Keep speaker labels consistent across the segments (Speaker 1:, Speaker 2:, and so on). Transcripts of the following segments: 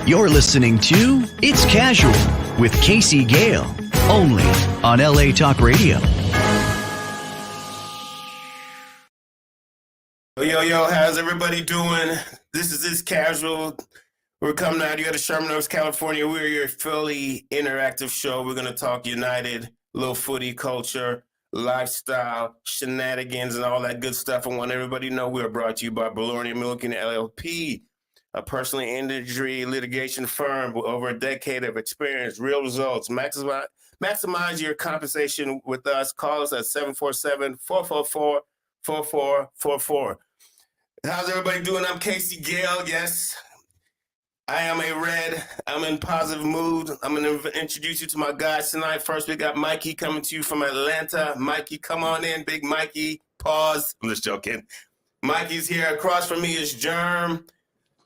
Speaker 1: You're listening to It's Casual with Casey Gayle, only on LA Talk Radio.
Speaker 2: Yo, how's everybody doing? This is It's Casual. We're coming out here to Sherman Oaks, California. We're your Philly interactive show. We're going to talk United, little footy culture, lifestyle, shenanigans, and all that good stuff. I want everybody to know we are brought to you by Balornia Milliken LLP, a personal injury litigation firm with over a decade of experience, real results. Maximize your compensation with us. Call us at 747-444-4444. How's everybody doing? I'm Casey Gayle. Yes, I am a red. I'm in positive mood. I'm going to introduce you to my guys tonight. First, we got Mikey coming to you from Atlanta. Mikey, come on in, big Mikey. Pause. I'm just joking. Mikey's here. Across from me is Germ.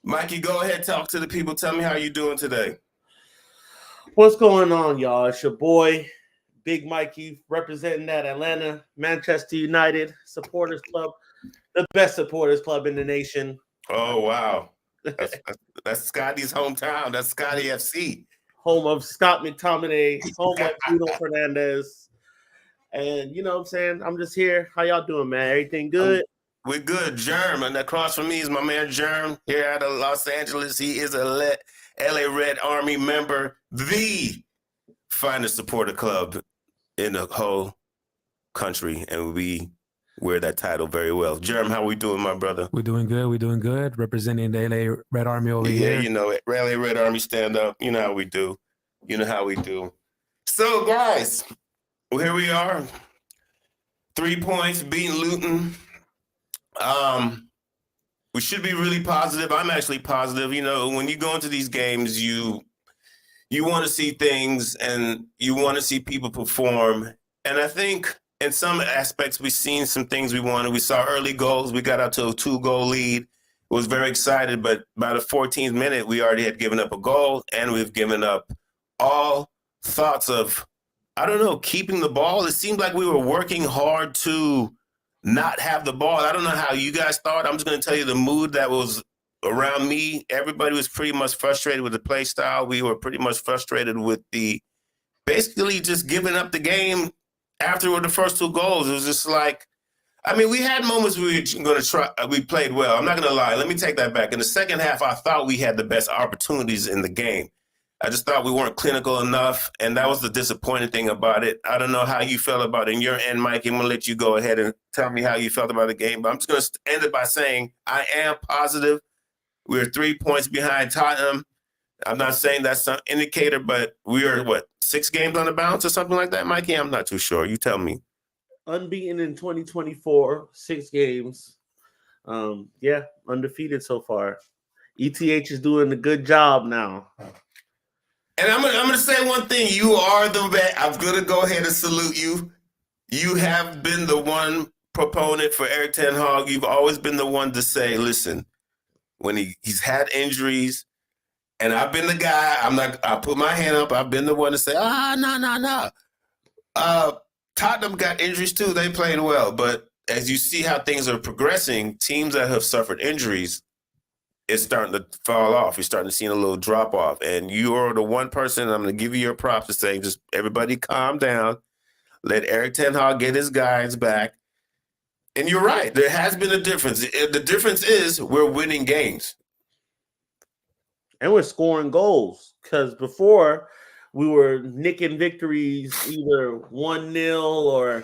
Speaker 2: Mikey, go ahead, talk to the people. Tell me how you doing today.
Speaker 3: What's going on, y'all? It's your boy, Big Mikey, representing that Atlanta Manchester United Supporters Club, the best supporters club in the nation.
Speaker 2: Oh, wow. That's Scotty's hometown. That's Scotty FC.
Speaker 3: Home of Scott McTominay, home of Bruno Fernandez. And you know what I'm saying? I'm just here. How y'all doing, man? Everything good?
Speaker 2: We're good. Germ, and across from me is my man Germ here out of Los Angeles. He is a LA Red Army member, the finest supporter club in the whole country, and we wear that title very well. Germ, how we doing, my brother?
Speaker 4: We're doing good. Representing the LA Red Army over here.
Speaker 2: Yeah, you know it. LA Red Army stand up. You know how we do. So, guys, here we are. 3 points, beating Luton. We should be really positive. I'm actually positive. You know, when you go into these games, you want to see things and you want to see people perform. And I think in some aspects, we've seen some things we wanted. We saw early goals. We got out to a 2-goal lead. Was very excited, but by the 14th minute, we already had given up a goal, and we've given up all thoughts of, I don't know, keeping the ball. It seemed like we were working hard to not have the ball. I don't know how you guys thought. I'm just going to tell you the mood that was around me. Everybody was pretty much frustrated with the play style. We were pretty much frustrated with basically just giving up the game after the first 2 goals. It was just like, I mean, we had moments we were going to try. We played well. I'm not going to lie. Let me take that back. In the second half, I thought we had the best opportunities in the game. I just thought we weren't clinical enough, and that was the disappointing thing about it. I don't know how you felt about it in your end, Mike. I'm going to let you go ahead and tell me how you felt about the game. But I'm just going to end it by saying I am positive. We're 3 points behind Tottenham. I'm not saying that's an indicator, but we are, 6 games on the bounce or something like that, Mikey? I'm not too sure. You tell me.
Speaker 3: Unbeaten in 2024, 6 games. Undefeated so far. ETH is doing a good job now.
Speaker 2: And I'm gonna say one thing. You are the vet. I'm gonna go ahead and salute you. You have been the one proponent for Eric Ten Hag. You've always been the one to say, listen, when he's had injuries, and I've been the guy, I put my hand up, I've been the one to say, no. Tottenham got injuries too. They played well. But as you see how things are progressing, teams that have suffered injuries, it's starting to fall off. You're starting to see a little drop off. And you are the one person, I'm going to give you your props to say, just everybody calm down. Let Eric Ten Hag get his guys back. And you're right. There has been a difference. The difference is we're winning games.
Speaker 3: And we're scoring goals. Because before, we were nicking victories either 1-0 or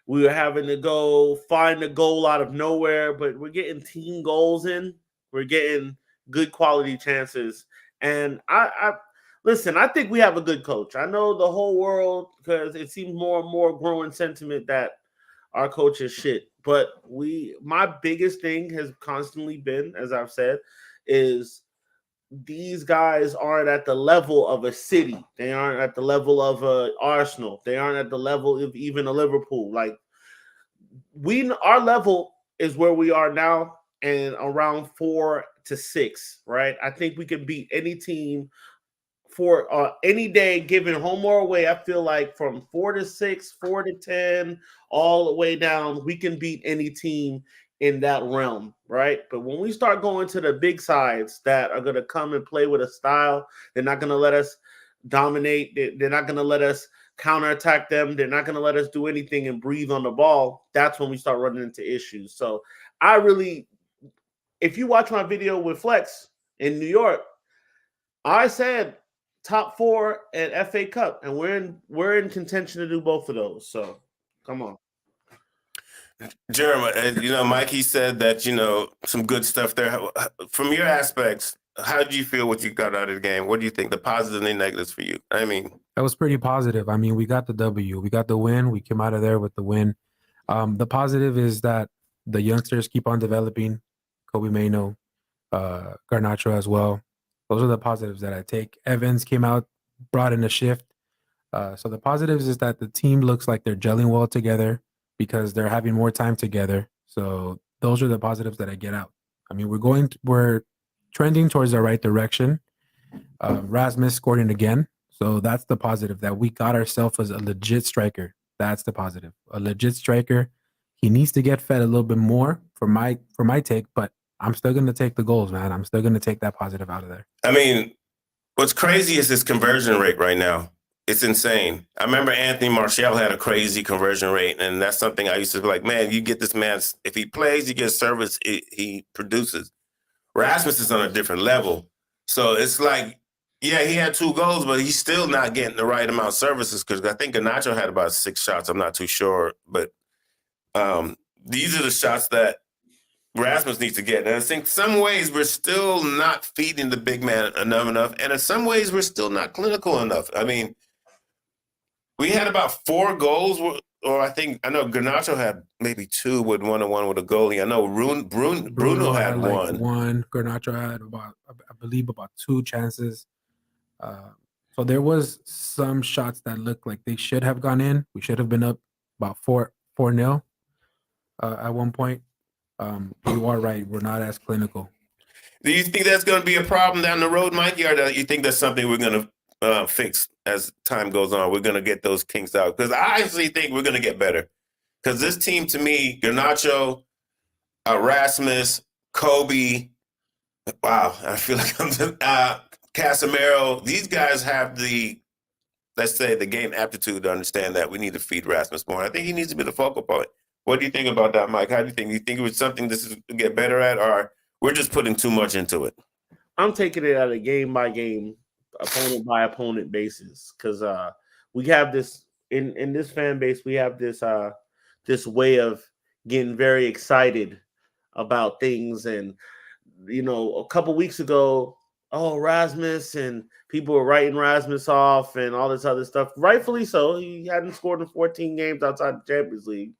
Speaker 3: we were having to go find a goal out of nowhere. But we're getting team goals in. We're getting good quality chances. And I listen, I think we have a good coach. I know the whole world, because it seems more and more growing sentiment that our coach is shit. But my biggest thing has constantly been, as I've said, is these guys aren't at the level of a City. They aren't at the level of a Arsenal. They aren't at the level of even a Liverpool. Like our level is where we are now. And around 4 to 6, right? I think we can beat any team for any day, given home or away. I feel like from 4 to 6, 4 to 10, all the way down, we can beat any team in that realm, right? But when we start going to the big sides that are going to come and play with a style, they're not going to let us dominate. They're not going to let us counterattack them. They're not going to let us do anything and breathe on the ball. That's when we start running into issues. So I really, if you watch my video with Flex in New York, I said top 4 at FA Cup, and we're in contention to do both of those. So come on.
Speaker 2: Jeremy, Mikey said that, some good stuff there. From your aspects, how did you feel what you got out of the game? What do you think? The positives and the negatives for you? I mean,
Speaker 4: That was pretty positive. I mean, we got the W. We got the win. We came out of there with the win. The positive is that the youngsters keep on developing. Kobe Mano, Garnacho as well. Those are the positives that I take. Evans came out, brought in a shift. So the positives is that the team looks like they're gelling well together because they're having more time together. So those are the positives that I get out. I mean, we're trending towards the right direction. Rasmus scored in again. So that's the positive, that we got ourselves as a legit striker. That's the positive. A legit striker. He needs to get fed a little bit more for my take, but I'm still going to take the goals, man. I'm still going to take that positive out of there.
Speaker 2: I mean, what's crazy is his conversion rate right now. It's insane. I remember Anthony Martial had a crazy conversion rate, and that's something I used to be like, man, you get this man, if he plays, he gets service, he produces. Rasmus is on a different level. So it's like, yeah, he had 2 goals, but he's still not getting the right amount of services because I think Garnacho had about 6 shots. I'm not too sure. But these are the shots that Rasmus needs to get. And I think some ways we're still not feeding the big man enough. And in some ways we're still not clinical enough. I mean, we had about 4 goals, or I know Garnacho had maybe 2 with 1-on-1 with a goalie. I know Bruno had
Speaker 4: like
Speaker 2: 1.
Speaker 4: One. Garnacho had I believe about 2 chances. So there was some shots that looked like they should have gone in. We should have been up about 4-0 at one point. You are right. We're not as clinical.
Speaker 2: Do you think that's going to be a problem down the road, Mikey, or do you think that's something we're going to fix as time goes on? We're going to get those kinks out? Because I actually think we're going to get better. Because this team, to me, Garnacho, Rasmus, Kobe, wow, I feel like I'm Casemiro, these guys have the game aptitude to understand that we need to feed Rasmus more. I think he needs to be the focal point. What do you think about that, Mike? How do you think? Do you think it was something this is to get better at, or we're just putting too much into it?
Speaker 3: I'm taking it at a game by game, opponent by opponent basis, because we have this in this fan base. We have this way of getting very excited about things, and a couple weeks ago, Rasmus, and people were writing Rasmus off and all this other stuff. Rightfully so. He hadn't scored in 14 games outside the Champions League.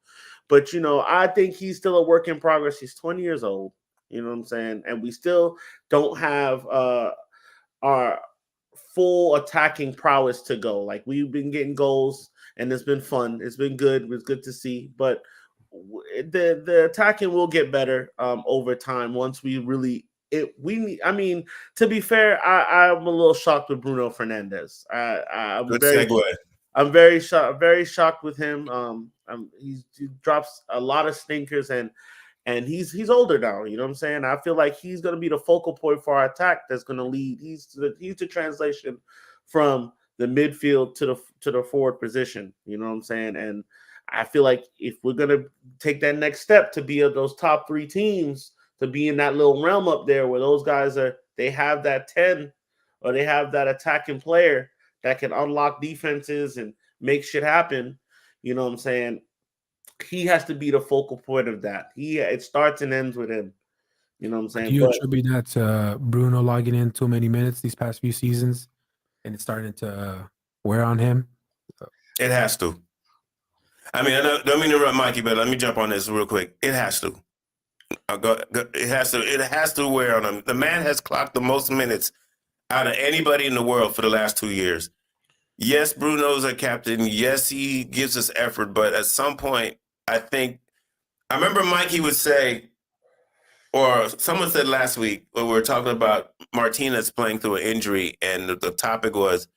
Speaker 3: But, I think he's still a work in progress. He's 20 years old. You know what I'm saying? And we still don't have our full attacking prowess to go. Like, we've been getting goals, and it's been fun. It's been good. It was good to see. But the attacking will get better over time once we really to be fair, I'm a little shocked with Bruno Fernandes.
Speaker 2: Good segue.
Speaker 3: I'm very shocked with him. He drops a lot of stinkers, and he's older now. You know what I'm saying? I feel like he's going to be the focal point for our attack. That's going to lead. He's the translation from the midfield to the forward position. You know what I'm saying? And I feel like if we're going to take that next step to be of those top 3 teams, to be in that little realm up there where those guys they have that 10, or they have that attacking player that can unlock defenses and make shit happen. You know what I'm saying? He has to be the focal point of that. It starts and ends with him. You know what I'm saying?
Speaker 4: Do you attribute that to Bruno logging in too many minutes these past few seasons, and it's starting to wear on him?
Speaker 2: It has to. I mean, I don't mean to interrupt Mikey, but let me jump on this real quick. It has to. It has to wear on him. The man has clocked the most minutes out of anybody in the world for the last 2 years. Yes, Bruno's a captain. Yes, he gives us effort. But at some point, I remember Mikey would say, or someone said last week when we were talking about Martinez playing through an injury, and the topic was,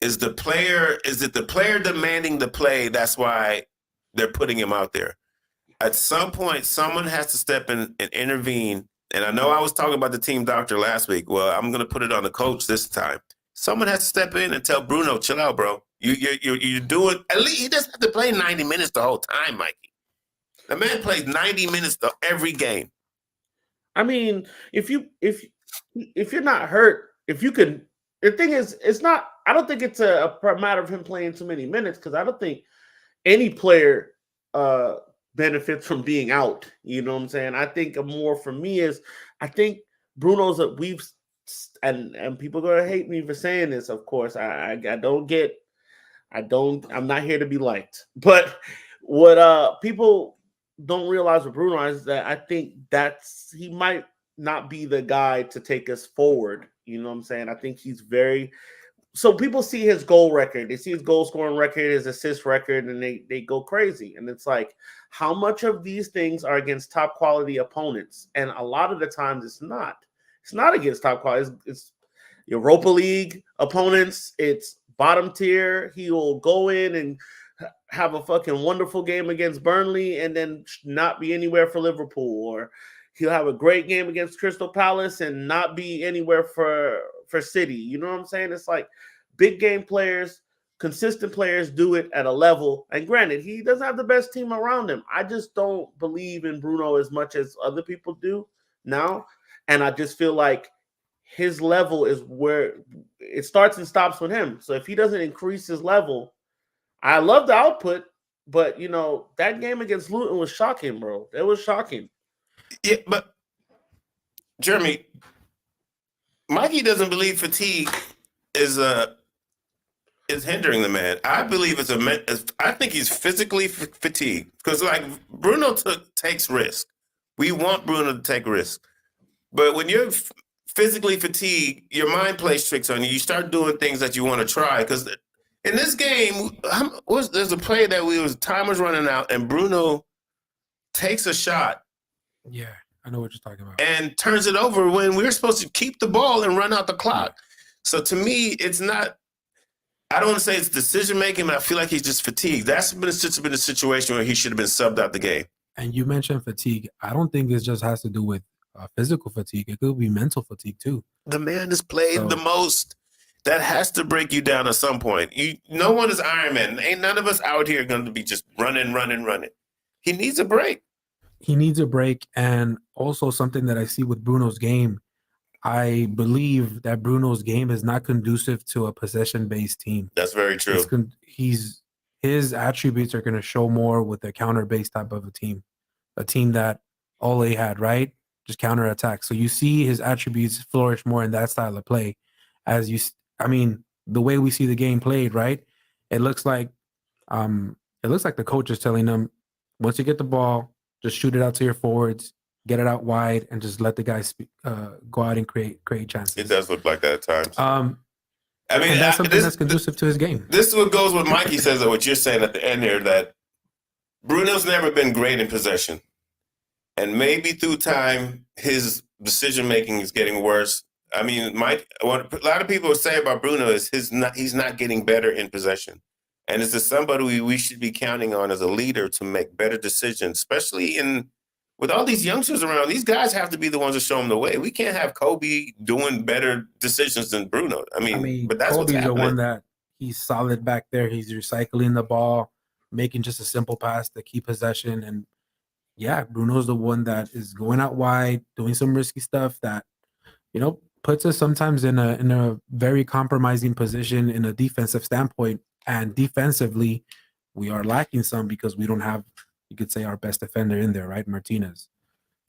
Speaker 2: is it the player demanding the play? That's why they're putting him out there. at some point, someone has to step in and intervene. And I know I was talking about the team doctor last week. Well, I'm going to put it on the coach this time. Someone has to step in and tell Bruno, chill out, bro. You do it. At least he doesn't have to play 90 minutes the whole time, Mikey. The man plays 90 minutes every game.
Speaker 3: I mean, if you're not hurt, if you can, the thing is, it's not. I don't think it's a matter of him playing too many minutes because I don't think any player benefits from being out. You know what I'm saying? I think more for me is I think Bruno's and people are gonna hate me for saying this. Of course, I'm not here to be liked, but what people don't realize with Bruno is that I think he might not be the guy to take us forward. You know what I'm saying? I think he's so people see his goal record, they see his goal scoring record, his assist record, and they go crazy. And it's like, how much of these things are against top quality opponents? And a lot of the times it's not. It's not against top quality. It's Europa League opponents. It's bottom tier. He will go in and have a fucking wonderful game against Burnley and then not be anywhere for Liverpool, or he'll have a great game against Crystal Palace and not be anywhere for City. You know what I'm saying? It's like big game players, consistent players do it at a level. And granted, he doesn't have the best team around him. I just don't believe in Bruno as much as other people do now. And I just feel like his level is where it starts and stops with him. So if he doesn't increase his level, I love the output, but that game against Luton was shocking, bro. It was shocking.
Speaker 2: Yeah, but Jeremy, Mikey doesn't believe fatigue is hindering the man. I believe I think he's physically fatigued because like Bruno takes risk. We want Bruno to take risk, but when you're physically fatigued, your mind plays tricks on you. You start doing things that you want to try because. In this game, there's a play that time was running out, and Bruno takes a shot.
Speaker 4: Yeah, I know what you're talking about.
Speaker 2: And turns it over when we were supposed to keep the ball and run out the clock. So to me, it's not. I don't want to say it's decision making, but I feel like he's just fatigued. That's been a situation where he should have been subbed out the game.
Speaker 4: And you mentioned fatigue. I don't think it just has to do with physical fatigue. It could be mental fatigue too.
Speaker 2: The man has played the most. That has to break you down at some point. No one is Iron Man. Ain't none of us out here going to be just running. He needs a break.
Speaker 4: He needs a break. And also something that I see with Bruno's game, I believe that Bruno's game is not conducive to a possession-based team.
Speaker 2: That's very true.
Speaker 4: His attributes are going to show more with a counter-based type of a team that Ole had, right? Just counter-attack. So you see his attributes flourish more in that style of play. The way we see the game played, right? It looks like the coach is telling them, once you get the ball, just shoot it out to your forwards, get it out wide, and just let the guys go out and create chances.
Speaker 2: It does look like that at times.
Speaker 4: And that's something that's conducive to his game.
Speaker 2: This is what goes with Mikey says, or what you're saying at the end here, that Bruno's never been great in possession. And maybe through time, his decision-making is getting worse. I mean, what a lot of people say about Bruno is he's not getting better in possession. And is this somebody we should be counting on as a leader to make better decisions, especially with all these youngsters around? These guys have to be the ones to show them the way. We can't have Kobe doing better decisions than Bruno. But that's
Speaker 4: Kobe's
Speaker 2: what's happening.
Speaker 4: the one that he's solid back there. He's recycling the ball, making just a simple pass to keep possession. And yeah, Bruno's the one that is going out wide, doing some risky stuff that, puts us sometimes in a very compromising position in a defensive standpoint. And defensively, we are lacking some because we don't have, you could say, our best defender in there, right? Martinez.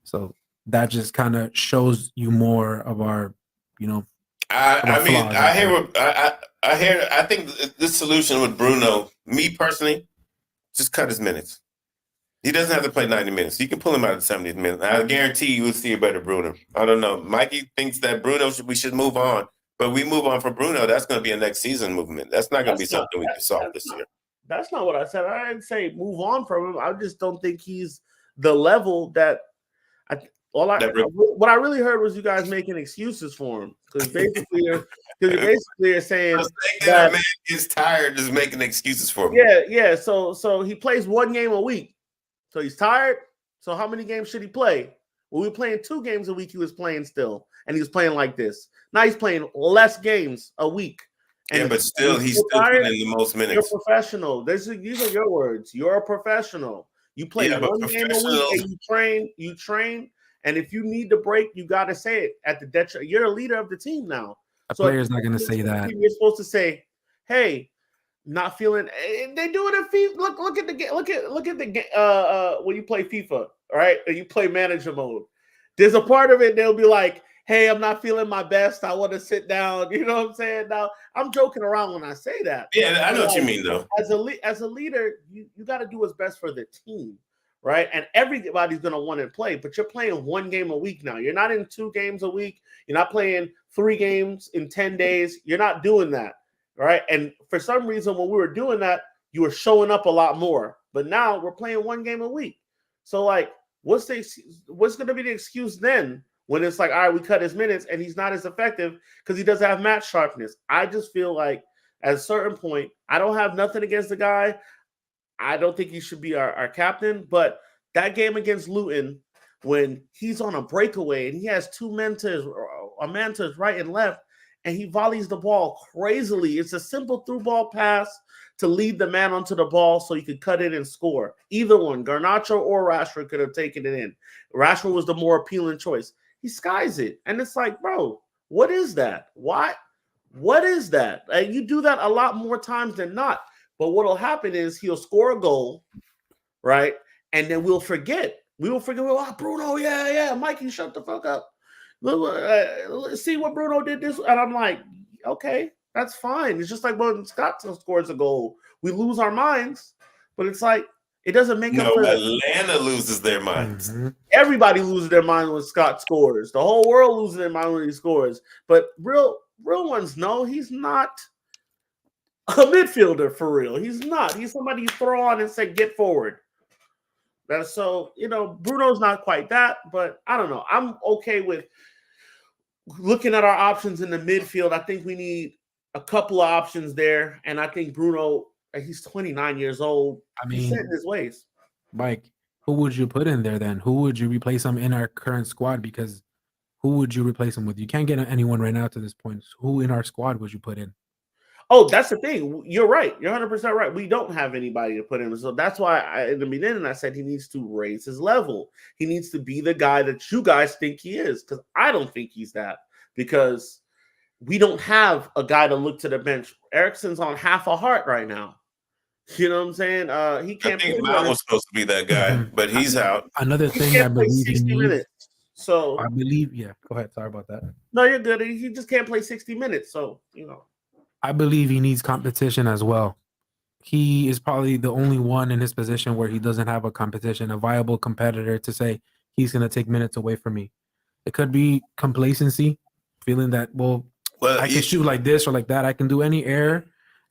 Speaker 4: So that just kind of shows you more of our,
Speaker 2: I think this solution with Bruno, me personally, just cut his minutes. He doesn't have to play 90 minutes. You can pull him out of the 70th minute. I guarantee you will see a better Bruno. I don't know. Mikey thinks that we should move on. But we move on from Bruno, that's going to be a next season movement. That's not going to be something we can solve this year.
Speaker 3: That's not what I said. I didn't say move on from him. I just don't think he's the level that what I really heard was you guys making excuses for him. Because basically you're saying
Speaker 2: that man gets tired just making excuses for him.
Speaker 3: Yeah. So he plays one game a week. So he's tired. So how many games should he play? Well, we were playing 2 games a week. He was playing still, and he was playing like this. Now he's playing less games a week. And
Speaker 2: Yeah, but still, he's still
Speaker 3: tired,
Speaker 2: putting in the most
Speaker 3: you're
Speaker 2: minutes.
Speaker 3: a professional. These are your words. You're a professional. You play
Speaker 2: Yeah, but
Speaker 3: one game a week and you train. And if you need to break, you got to say it at the detriment. You're a leader of the team now.
Speaker 4: A player's not going to say that.
Speaker 3: You're supposed to say, "Hey, not feeling." They do it in FIFA. Look at the when you play FIFA, all right, and you play manager mode. There's a part of it they'll be like, "Hey, I'm not feeling my best. I want to sit down." You know what I'm saying? Now I'm joking around when I say that.
Speaker 2: Yeah, I know what you mean, though.
Speaker 3: As a leader, you got to do what's best for the team, right? And everybody's going to want to play, but you're playing 1 game a week now. You're not in 2 games a week. You're not playing 3 games in 10 days. You're not doing that, right? And for some reason, when we were doing that, you were showing up a lot more. But now we're playing 1 game a week. So, like, what's going to be the excuse then when it's like, all right, we cut his minutes and he's not as effective because he doesn't have match sharpness? I just feel like at a certain point, I don't have nothing against the guy. I don't think he should be our captain, but that game against Luton, when he's on a breakaway and he has 2 men a man to his right and left, and he volleys the ball crazily. It's a simple through ball pass to lead the man onto the ball so he could cut it and score. Either one, Garnacho or Rashford, could have taken it in. Rashford was the more appealing choice. He skies it, and it's like, bro, what is that? What is that? You do that a lot more times than not. But what will happen is he'll score a goal, right? And then we'll forget. We will forget, oh, Bruno, yeah. Mikey, shut the fuck up. Let's see what Bruno did this. And I'm like, okay, that's fine. It's just like when Scott scores a goal. We lose our minds, but it's like, it doesn't make up for it.
Speaker 2: Atlanta loses their minds.
Speaker 3: Mm-hmm. Everybody loses their mind when Scott scores. The whole world loses their mind when he scores. But real ones know he's not a midfielder for real. He's not. He's somebody you throw on and say, get forward. That's so, Bruno's not quite that, but I don't know. I'm okay with looking at our options in the midfield. I think we need a couple of options there. And I think Bruno, he's 29 years old. He's set in his ways.
Speaker 4: Mike, who would you put in there then? Who would you replace him in our current squad? Because who would you replace him with? You can't get anyone right now to this point. Who in our squad would you put in?
Speaker 3: Oh, that's the thing. You're right. You're 100% right. We don't have anybody to put in. So that's why in the beginning I said he needs to raise his level. He needs to be the guy that you guys think he is, because I don't think he's that, because we don't have a guy to look to the bench. Ericsson's on half a heart right now. You know what I'm saying? He can't.
Speaker 2: I think Mount was supposed to be that guy, but he's out.
Speaker 4: Another thing I believe he needs.
Speaker 3: So
Speaker 4: I believe, yeah. Go ahead. Sorry about that.
Speaker 3: No, you're good. He just can't play 60 minutes. So
Speaker 4: I believe he needs competition as well. He is probably the only one in his position where he doesn't have a competition, a viable competitor to say he's going to take minutes away from me. It could be complacency, feeling that, well I can shoot like this or like that. I can do any error,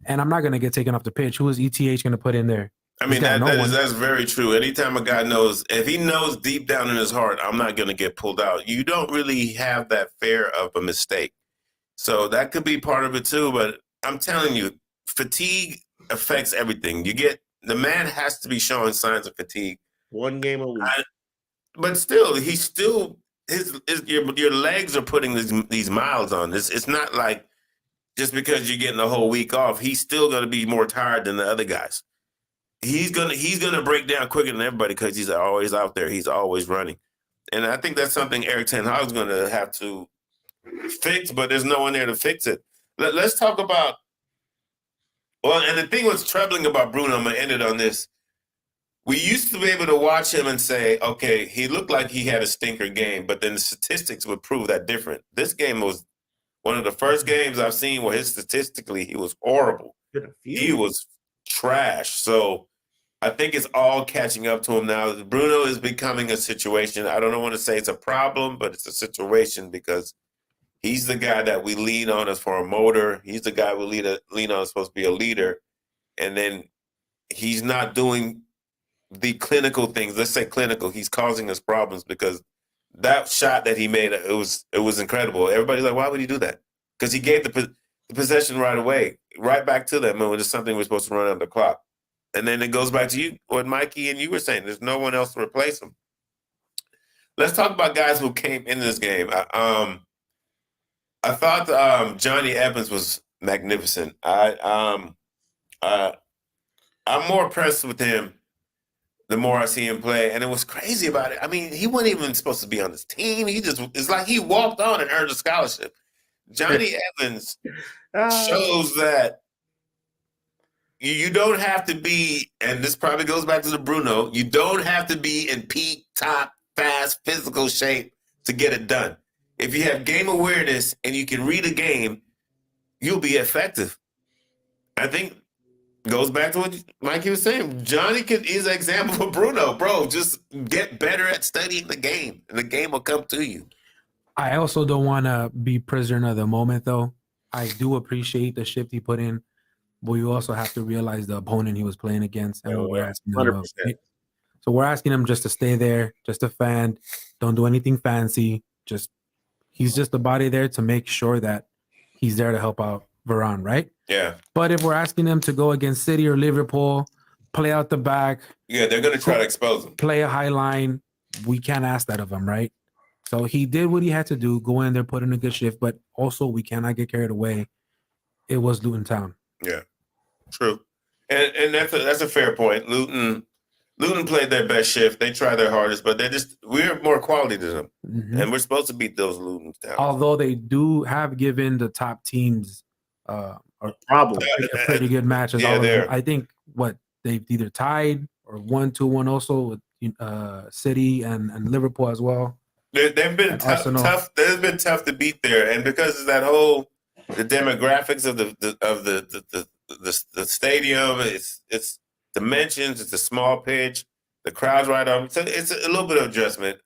Speaker 4: and I'm not going to get taken off the pitch. Who is ETH going to put in there?
Speaker 2: I mean, that's very true. Anytime a guy knows, if he knows deep down in his heart, I'm not going to get pulled out, you don't really have that fear of a mistake. So that could be part of it too. But I'm telling you, fatigue affects everything. The man has to be showing signs of fatigue.
Speaker 3: 1 game a week.
Speaker 2: But still, your legs are putting these miles on. It's not like just because you're getting a whole week off, he's still going to be more tired than the other guys. He's gonna break down quicker than everybody because he's always out there. He's always running, and I think that's something Erik ten Hag's going to have to fix. But there's no one there to fix it. Let's talk about. Well, and the thing what's troubling about Bruno, I'm gonna end it on this. We used to be able to watch him and say, okay, he looked like he had a stinker game, but then the statistics would prove that different. This game was one of the first games I've seen where statistically he was horrible. He was trash. So I think it's all catching up to him now. Bruno is becoming a situation. I don't want to say it's a problem, but it's a situation because he's the guy that we lean on as for a motor. He's the guy we lean on as supposed to be a leader. And then he's not doing the clinical things. Let's say clinical. He's causing us problems because that shot that he made, it was incredible. Everybody's like, why would he do that? Because he gave the possession right away, right back to them when it's something we're supposed to run on the clock. And then it goes back to you, what Mikey and you were saying. There's no one else to replace him. Let's talk about guys who came in this game. I thought Johnny Evans was magnificent. I'm more impressed with him the more I see him play. And it was crazy about it. I mean, he wasn't even supposed to be on this team. It's like he walked on and earned a scholarship. Johnny Evans shows that you don't have to be, and this probably goes back to the Bruno, you don't have to be in peak, top, fast, physical shape to get it done. If you have game awareness and you can read a game, you'll be effective. I think goes back to what Mikey was saying. Johnny is an example for Bruno. Bro, just get better at studying the game, and the game will come to you.
Speaker 4: I also don't want to be prisoner of the moment, though. I do appreciate the shift he put in, but you also have to realize the opponent he was playing against. And we're asking him, so we're asking him just to stay there, just to fan, don't do anything fancy. He's just the body there to make sure that he's there to help out Varane, right?
Speaker 2: Yeah.
Speaker 4: But if we're asking him to go against City or Liverpool, play out the back,
Speaker 2: they're going to try to expose him.
Speaker 4: Play a high line. We can't ask that of him, right? So he did what he had to do, go in there, put in a good shift, but also we cannot get carried away. It was Luton Town.
Speaker 2: Yeah, true. And that's a fair point. Luton played their best shift. They tried their hardest, but we're more quality than them. Mm-hmm. And we're supposed to beat those Luton Towns.
Speaker 4: Although they do have given the top teams a pretty good matches.
Speaker 2: Yeah,
Speaker 4: I think they've either tied or 1-2-1 also with City and Liverpool as well.
Speaker 2: They've been tough. They've been tough to beat there, and because of that the demographics of the stadium, it's dimensions, it's a small pitch, the crowd's right on. So it's a little bit of adjustment.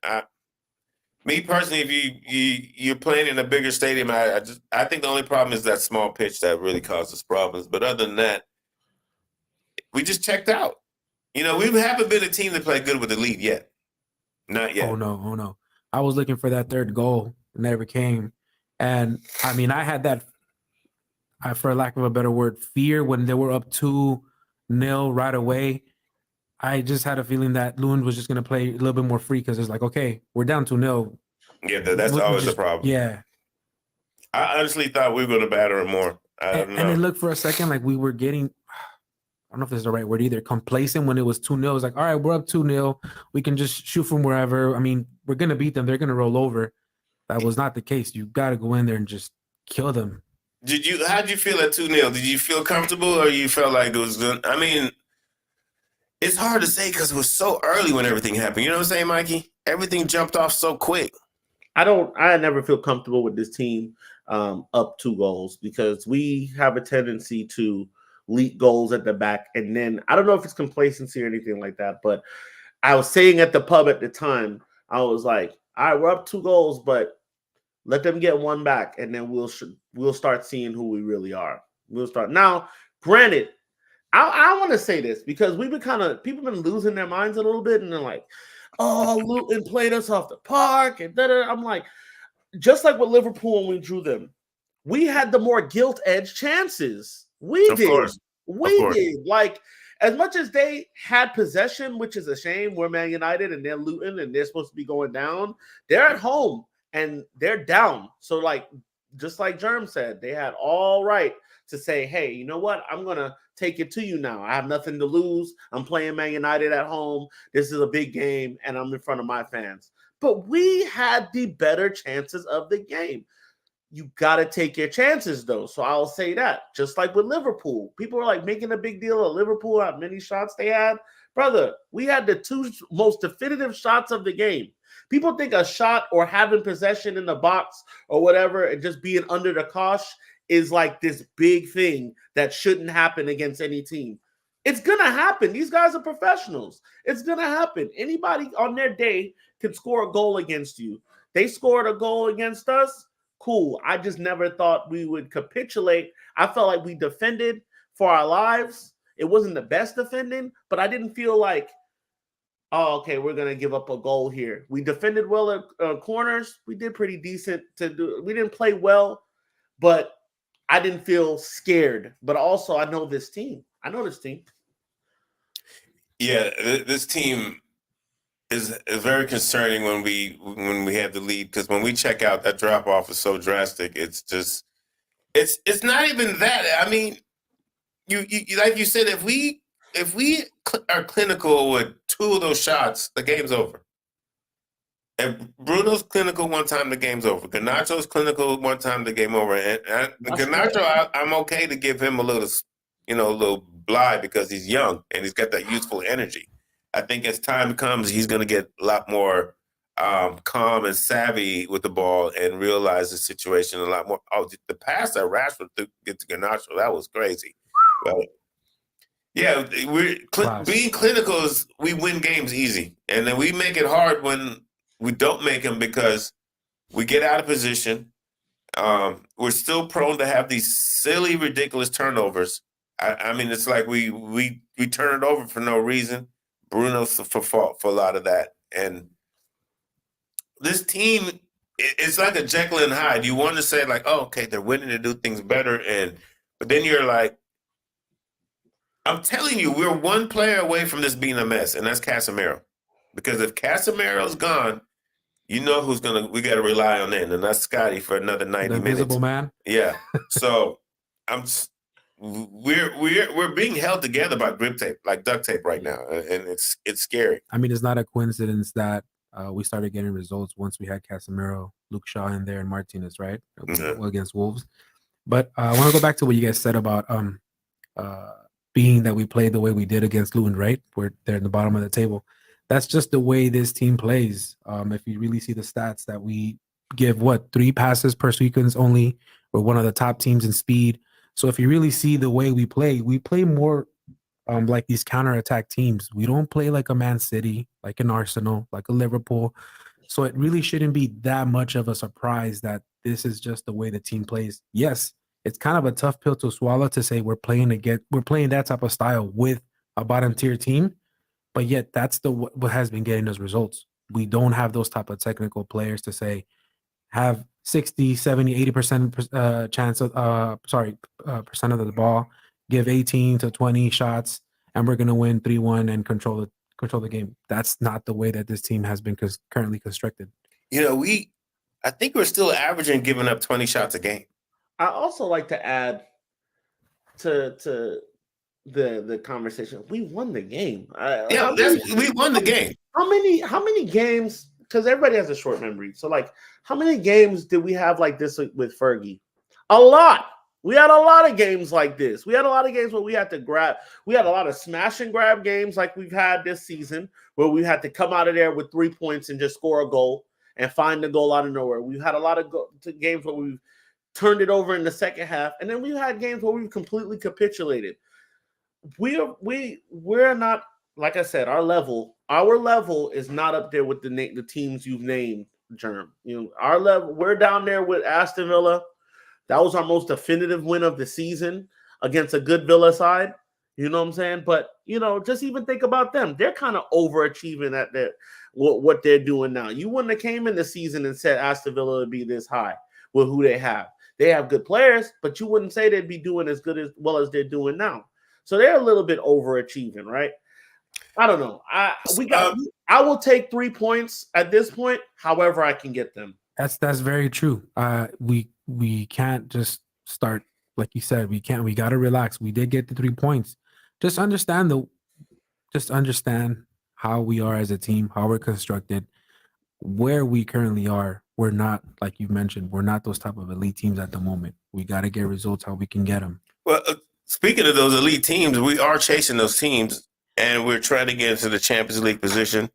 Speaker 2: Me personally, if you're playing in a bigger stadium, I think the only problem is that small pitch that really causes problems. But other than that, we just checked out. We haven't been a team that played good with the lead yet. Not yet.
Speaker 4: Oh no. I was looking for that third goal. It never came. And I mean, I had that, for lack of a better word, fear when they were up 2-0 right away. I just had a feeling that Lund was just going to play a little bit more free because it's like, okay, we're down 2-0.
Speaker 2: Yeah, that's always the problem.
Speaker 4: Yeah.
Speaker 2: I honestly thought we were going to batter him more. I don't know.
Speaker 4: And it looked for a second like we were getting, I don't know if this is the right word either, complacent when it was 2-0. It's like, all right, we're up 2-0. We can just shoot from wherever. I mean, we're going to beat them. They're going to roll over. That was not the case. You got to go in there and just kill them.
Speaker 2: How'd you feel at 2-0? Did you feel comfortable or you felt like it was good? I mean, it's hard to say because it was so early when everything happened. You know what I'm saying, Mikey? Everything jumped off so quick.
Speaker 3: I never feel comfortable with this team up 2 goals because we have a tendency to leak goals at the back. And then I don't know if it's complacency or anything like that, but I was saying at the pub at the time, I was like, all right, we're up 2 goals, but let them get 1 back, and then we'll start seeing who we really are. We'll start. Now, granted, I want to say this because people been losing their minds a little bit, and they're like, oh, Luton played us off the park, and da-da. I'm like, just like with Liverpool when we drew them, we had the more gilt-edged chances. We did. Like, as much as they had possession, which is a shame, we're Man United and they're Luton and they're supposed to be going down, they're at home and they're down. So, like, just like Germ said, they had all right to say, hey, you know what? I'm going to take it to you now. I have nothing to lose. I'm playing Man United at home. This is a big game, and I'm in front of my fans. But we had the better chances of the game. You got to take your chances, though. So I'll say that. Just like with Liverpool. People are like making a big deal of Liverpool, how many shots they had. Brother, we had the 2 most definitive shots of the game. People think a shot or having possession in the box or whatever and just being under the cosh is like this big thing that shouldn't happen against any team. It's going to happen. These guys are professionals. It's going to happen. Anybody on their day can score a goal against you. They scored a goal against us. Cool. I just never thought we would capitulate. I felt like we defended for our lives. It wasn't the best defending, but I didn't feel like, oh, okay, we're going to give up a goal here. We defended well at corners. We did pretty decent to do. We didn't play well, but I didn't feel scared. But also, I know this team.
Speaker 2: Yeah, this team is very concerning when we have the lead, because when we check out, that drop off is so drastic. It's just it's not even that. I mean, you like you said, if we are clinical with 2 of those shots, the game's over. If Bruno's clinical one time, the game's over. Garnacho's clinical one time, the game over. And Garnacho, I'm okay to give him a little, a little bly, because he's young and he's got that youthful energy. I think as time comes, he's going to get a lot more calm and savvy with the ball and realize the situation a lot more. Oh, the pass that Rashford took to get to Garnacho, that was crazy. But yeah, being clinical is, we win games easy, and then we make it hard when we don't make them, because we get out of position. We're still prone to have these silly, ridiculous turnovers. I mean, it's like we turn it over for no reason. Bruno's for fault for a lot of that, and this team, it's like a Jekyll and Hyde. You want to say like, oh, okay, they're winning to do things better, but then you're like, I'm telling you, we're one player away from this being a mess, and that's Casemiro. Because if Casemiro's gone, you know we got to rely on it, and that's Scotty for another 90 minutes.
Speaker 4: The invisible man.
Speaker 2: Yeah. So we're being held together by grip tape, like duct tape right now, and it's scary.
Speaker 4: I mean, it's not a coincidence that we started getting results once we had Casemiro, Luke Shaw in there, and Martinez, right? Against Wolves. But I want to go back to what you guys said about being that we played the way we did against Luton, right? We're there in the bottom of the table. That's just the way this team plays. If you really see the stats, that we give 3 passes per sequence only. We're one of the top teams in speed. So if you really see the way we play more like these counterattack teams. We don't play like a Man City, like an Arsenal, like a Liverpool. So it really shouldn't be that much of a surprise that this is just the way the team plays. Yes, it's kind of a tough pill to swallow to say we're playing that type of style with a bottom tier team, but yet that's what has been getting us results. We don't have those type of technical players to say have 60, 70, 80% chance of percent of the ball, give 18 to 20 shots, and we're going to win 3-1 and control the game. That's not the way that this team has been currently constructed.
Speaker 2: I think we're still averaging giving up 20 shots a game.
Speaker 3: I also like to add to the conversation. We won the game.
Speaker 2: We won the game.
Speaker 3: How many games? Because everybody has a short memory. So, like, how many games did we have like this with Fergie? A lot. We had a lot of games like this. We had a lot of games where we had to grab. We had a lot of smash and grab games like we've had this season, where we had to come out of there with 3 points and just score a goal and find the goal out of nowhere. We've had a lot of games where we've turned it over in the second half, and then we've had games where we've completely capitulated. We're not, like I said, our level is not up there with the teams you've named, Germ. Our level, we're down there with Aston Villa. That was our most definitive win of the season against a good Villa side. You know what I'm saying? But, just even think about them. They're kind of overachieving at what they're doing now. You wouldn't have came in the season and said Aston Villa would be this high with who they have. They have good players, but you wouldn't say they'd be doing as well as they're doing now. So they're a little bit overachieving, right? I don't know. I will take 3 points at this point, however I can get them.
Speaker 4: That's very true. We can't just start like you said. We got to relax. We did get the 3 points. Just understand how we are as a team, how we're constructed, where we currently are. We're not, like you mentioned, we're not those type of elite teams at the moment. We got to get results how we can get them.
Speaker 2: Well, speaking of those elite teams, we are chasing those teams, and we're trying to get into the Champions League position.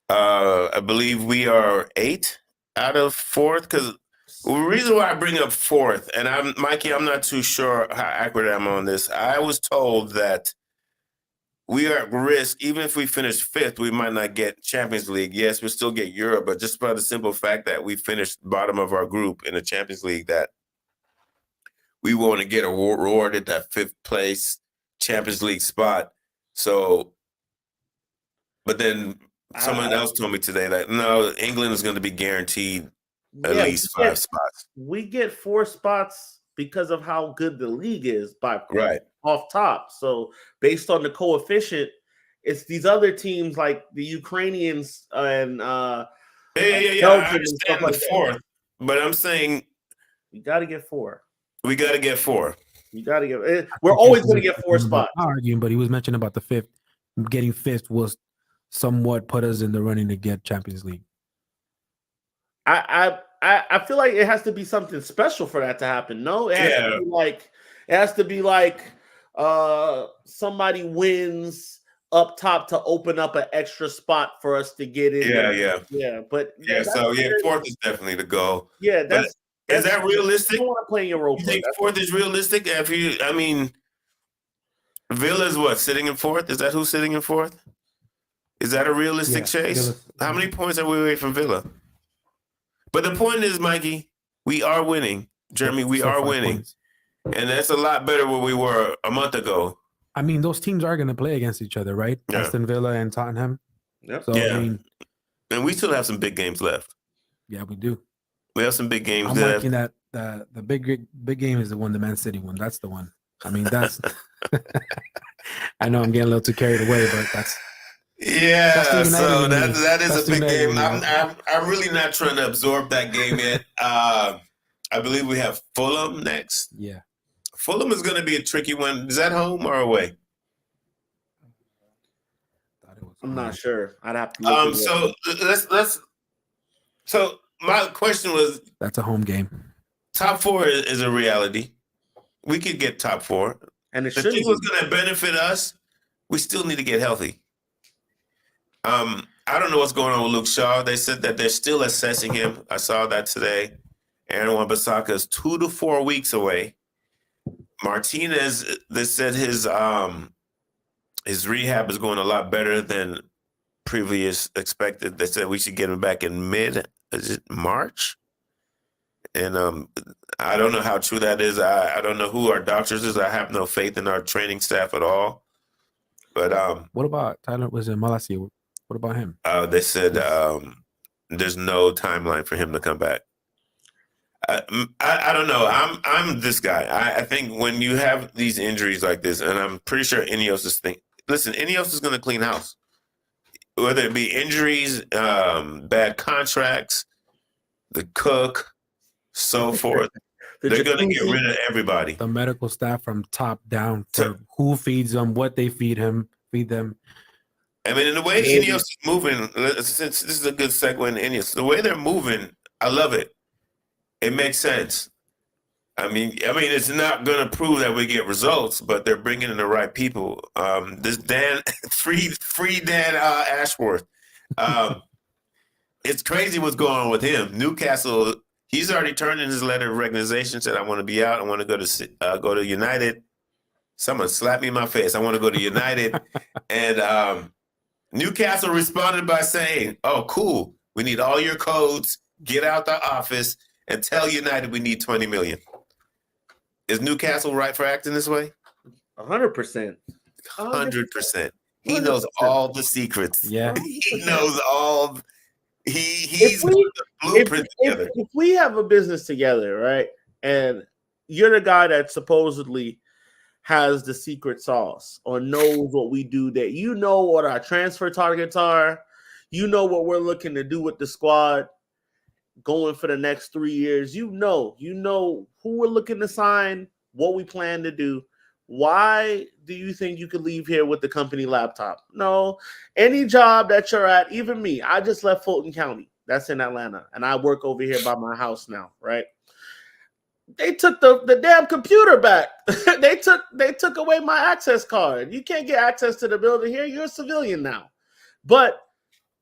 Speaker 2: I believe we are 8 out of 4th, because the reason why I bring up 4th, and Mikey, I'm not too sure how accurate I'm on this. I was told that we are at risk. Even if we finish 5th, we might not get Champions League. Yes, we'll still get Europe, but just by the simple fact that we finished bottom of our group in the Champions League, that we want to get awarded that 5th place Champions League spot. So, but then someone else told me today that no, England is going to be guaranteed at least 5 spots.
Speaker 3: We get 4 spots because of how good the league is by
Speaker 2: right
Speaker 3: off top. So based on the coefficient, It's these other teams like the Ukrainians and
Speaker 2: Yeah.
Speaker 3: Belgium
Speaker 2: I
Speaker 3: and stuff
Speaker 2: understand the
Speaker 3: like that.
Speaker 2: fourth, but I'm saying
Speaker 3: You got to get 4.
Speaker 2: we got to get 4.
Speaker 3: You got to get. We're always going to get 4
Speaker 4: I'm
Speaker 3: spots.
Speaker 4: not arguing, but he was mentioning about the 5th. Getting 5th was somewhat put us in the running to get Champions League.
Speaker 3: I feel like it has to be something special for that to happen. No, it has to be like somebody wins up top to open up an extra spot for us to get in.
Speaker 2: Yeah.
Speaker 3: But
Speaker 2: So fourth is definitely the goal.
Speaker 3: Yeah,
Speaker 2: is that realistic?
Speaker 3: You don't want to play in Europa.
Speaker 2: You think fourth is realistic? Villa is what, sitting in fourth? Is that who's sitting in fourth? Is that a realistic chase? How many points are we away from Villa? But the point is, Mikey, we are winning. Jeremy, we are winning. Points. And that's a lot better where we were a month ago.
Speaker 4: I mean, those teams are going to play against each other, right? Yeah. Aston Villa and Tottenham.
Speaker 3: Yep.
Speaker 4: So,
Speaker 2: yeah. And we still have some big games left.
Speaker 4: Yeah, we do.
Speaker 2: We have some big games
Speaker 4: I'm liking that the big game is the one, the Man City one. That's the one. I mean, that's I know I'm getting a little too carried away, but that's
Speaker 2: so that is a big game. I'm really not trying to absorb that game yet. I believe we have Fulham next.
Speaker 4: Yeah.
Speaker 2: Fulham is going to be a tricky one. Is that home or away?
Speaker 3: I'm not sure. I'd have to look
Speaker 2: so let's so my question was,
Speaker 4: that's a home game.
Speaker 2: Top 4 is a reality. We could get top 4.
Speaker 3: And the
Speaker 2: thing was going to benefit us. We still need to get healthy. I don't know what's going on with Luke Shaw. They said that they're still assessing him. I saw that today. Aaron Wan-Bissaka is 2 to 4 weeks away. Martinez, they said his rehab is going a lot better than previous expected. They said we should get him back in March? And I don't know how true that is. I don't know who our doctors is. I have no faith in our training staff at all. But
Speaker 4: what about Tyler? Was it Malacia? What about him?
Speaker 2: They said there's no timeline for him to come back. I don't know. I'm this guy. I think when you have these injuries like this, and I'm pretty sure Ineos is thinking, listen, Ineos is going to clean house. Whether it be injuries, bad contracts, the cook, so forth. They're going to get rid of everybody.
Speaker 4: The medical staff from top down for who feeds them, what they feed them.
Speaker 2: I mean, in the way Ineos is moving, since this is a good segue in Ineos, the way they're moving, I love it. It makes sense. I mean, it's not going to prove that we get results, but they're bringing in the right people. This Dan, free Dan Ashworth. It's crazy what's going on with him. Newcastle, he's already turned in his letter of resignation, said, I want to be out. I want to go to United. Someone slapped me in my face. I want to go to United. And Newcastle responded by saying, oh, cool. We need all your codes. Get out the office and tell United we need 20 million. Is Newcastle right for acting this way?
Speaker 3: 100%.
Speaker 2: 100%. He knows all the secrets.
Speaker 4: Yeah.
Speaker 2: He knows all. He's the blueprint together.
Speaker 3: If we have a business together, right, and you're the guy that supposedly has the secret sauce or knows what we do, that you know what our transfer targets are, you know what we're looking to do with the squad going for the next 3 years, you know who we're looking to sign, what we plan to do. Why do you think you could leave here with the company laptop? No, any job that you're at, even me, I just left Fulton County. That's in Atlanta. And I work over here by my house now, right? They took the damn computer back. they took away my access card. You can't get access to the building here. You're a civilian now. But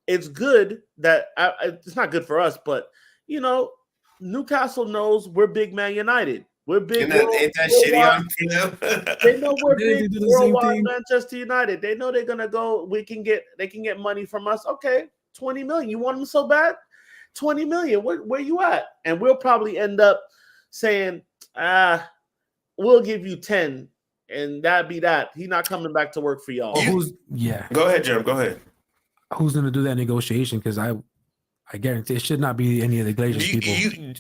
Speaker 3: it's good that it's not good for us, but Newcastle knows we're big Man United. We're big.
Speaker 2: Ain't that shitty on them?
Speaker 3: They know we're big worldwide Manchester United. They know they're gonna go. They can get money from us. Okay, 20 million. You want them so bad? 20 million. Where you at? And we'll probably end up saying, we'll give you 10, and that'd be that. He's not coming back to work for y'all.
Speaker 2: Go ahead, Jeremy. Go ahead.
Speaker 4: Who's gonna do that negotiation? Because I I guarantee it should not be any of the Glazers people.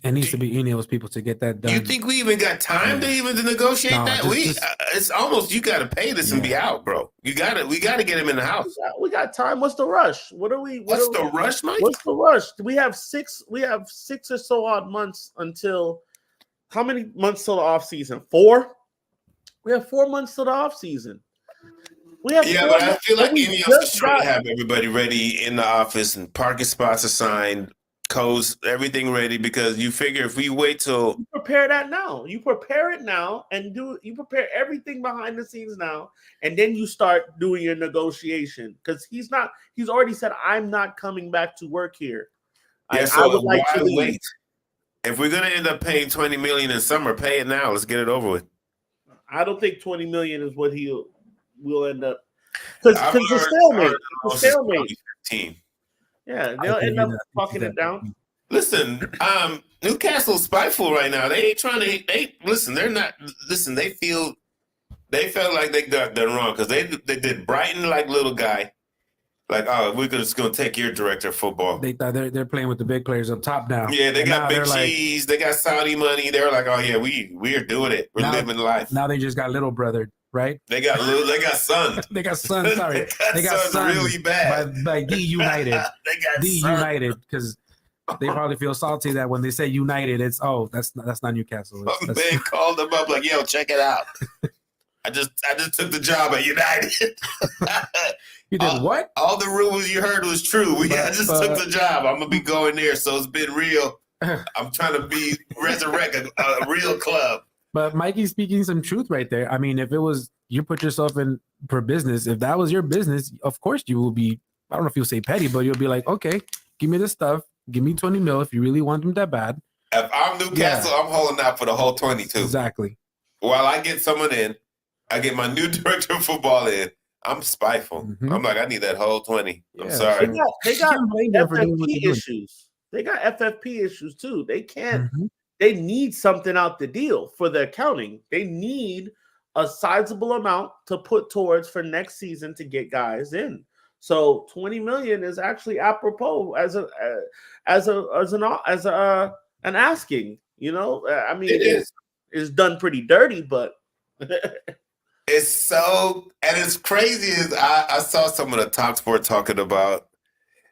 Speaker 4: It needs to be any of those people to get that done.
Speaker 2: You think we even got time to even negotiate that? It's almost you got to pay this and be out, bro. We got to get him in the house.
Speaker 3: We got time. What's the rush? What's the
Speaker 2: rush, Mike?
Speaker 3: What's the rush? We have 6 or so odd months until how many months till the off season? 4. We have 4 months till the off season. But
Speaker 2: I feel like Ineos is trying to have everybody ready in the office and parking spots assigned, codes, everything ready, because you figure if we wait till
Speaker 3: you prepare that now, you prepare it now and you prepare everything behind the scenes now, and then you start doing your negotiation because he's already said I'm not coming back to work here.
Speaker 2: Yeah, so I would like to wait. If we're gonna end up paying $20 million in summer, pay it now. Let's get it over with.
Speaker 3: I don't think $20 million is what will end up because the stalemate.
Speaker 2: 15.
Speaker 3: Yeah, they'll end up fucking it down.
Speaker 2: Listen, Newcastle's spiteful right now. They ain't trying to. Listen. They're not. Listen, they felt like they got done wrong because they did Brighton like little guy. Like, oh, we're just gonna take your director of football.
Speaker 4: They thought they're playing with the big players up top now.
Speaker 2: Yeah, they got big cheese. They got Saudi money. They're like, oh yeah, we're doing it. We're living life.
Speaker 4: Now they just got little brother, right?
Speaker 2: They got son.
Speaker 4: They got son. Sorry, they got son
Speaker 2: really bad
Speaker 4: by D United.
Speaker 2: They got
Speaker 4: D United because they probably feel salty that when they say United, it's that's not Newcastle.
Speaker 2: Man called them up like, yo, check it out. I just took the job at United.
Speaker 4: You did what?
Speaker 2: All the rumors you heard was true. I just took the job. I'm gonna be going there, so it's been real. I'm trying to resurrect a real club.
Speaker 4: But Mikey's speaking some truth right there. I mean, if it was you put yourself in for business, if that was your business, of course you will be. I don't know if you'll say petty, but you'll be like, okay, give me this stuff. Give me 20 mil if you really want them that bad.
Speaker 2: If I'm Newcastle, I'm holding out for the whole 22.
Speaker 4: Exactly.
Speaker 2: While I get someone in, I get my new director of football in. I'm spiteful. Mm-hmm. I'm like, I need that whole 20. Yeah, I'm sorry.
Speaker 3: They got FFP issues. They got FFP issues too. They can't. Mm-hmm. They need something out the deal for the accounting. They need a sizable amount to put towards for next season to get guys in. So 20 million is actually apropos as an asking. You know, I mean, it's done pretty dirty, but.
Speaker 2: It's so, and it's crazy is I saw some of the Talk Sport talking about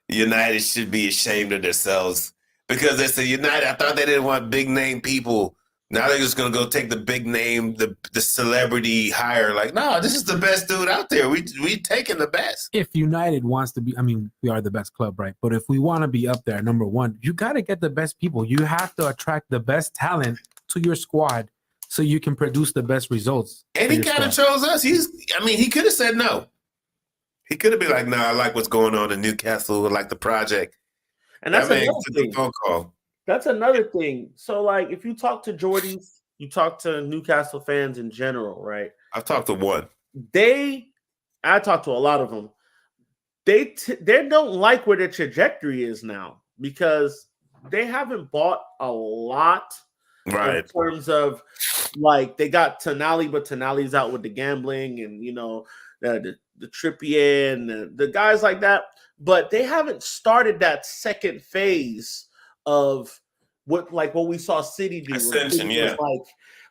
Speaker 2: United should be ashamed of themselves because they said United, I thought they didn't want big name people. Now they're just going to go take the big name, the celebrity hire. Like, no, this is the best dude out there. We taking the best.
Speaker 4: If United wants to be, I mean, we are the best club, right? But if we want to be up there, number one, you got to get the best people. You have to attract the best talent to your squad. So you can produce the best results.
Speaker 2: And he kind of chose us. He could have said no. He could have been like, no, I like what's going on in Newcastle. I like the project.
Speaker 3: And that's another thing. Phone call. That's another thing. So, like, if you talk to Geordies, you talk to Newcastle fans in general, right?
Speaker 2: I've talked to one.
Speaker 3: I talked to a lot of them. They don't like where their trajectory is now because they haven't bought a lot. Right. In terms of like they got Tonali, but Tonali's out with the gambling and the Trippier and the guys like that. But they haven't started that second phase of what we saw City do.
Speaker 2: Ascension, yeah.
Speaker 3: Like,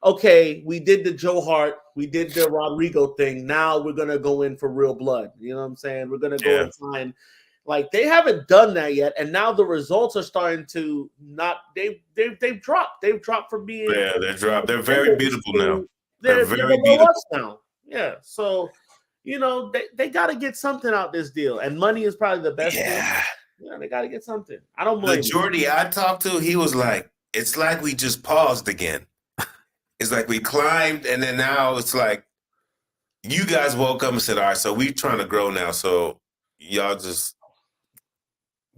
Speaker 3: okay, we did the Joe Hart, we did the Rodrigo thing. Now we're gonna go in for real blood. You know what I'm saying? We're gonna go and sign. Like they haven't done that yet, and now the results are starting to not. They've dropped. They've dropped from being.
Speaker 2: Yeah, they dropped. They're very beautiful now.
Speaker 3: They're very beautiful now. Yeah, so they got to get something out this deal, and money is probably the best.
Speaker 2: Yeah,
Speaker 3: they got to get something. I don't blame.
Speaker 2: The Jordy I talked to, he was like, "It's like we just paused again. It's like we climbed, and then now it's like you guys woke up and said, all right, so we trying to grow now. So y'all just."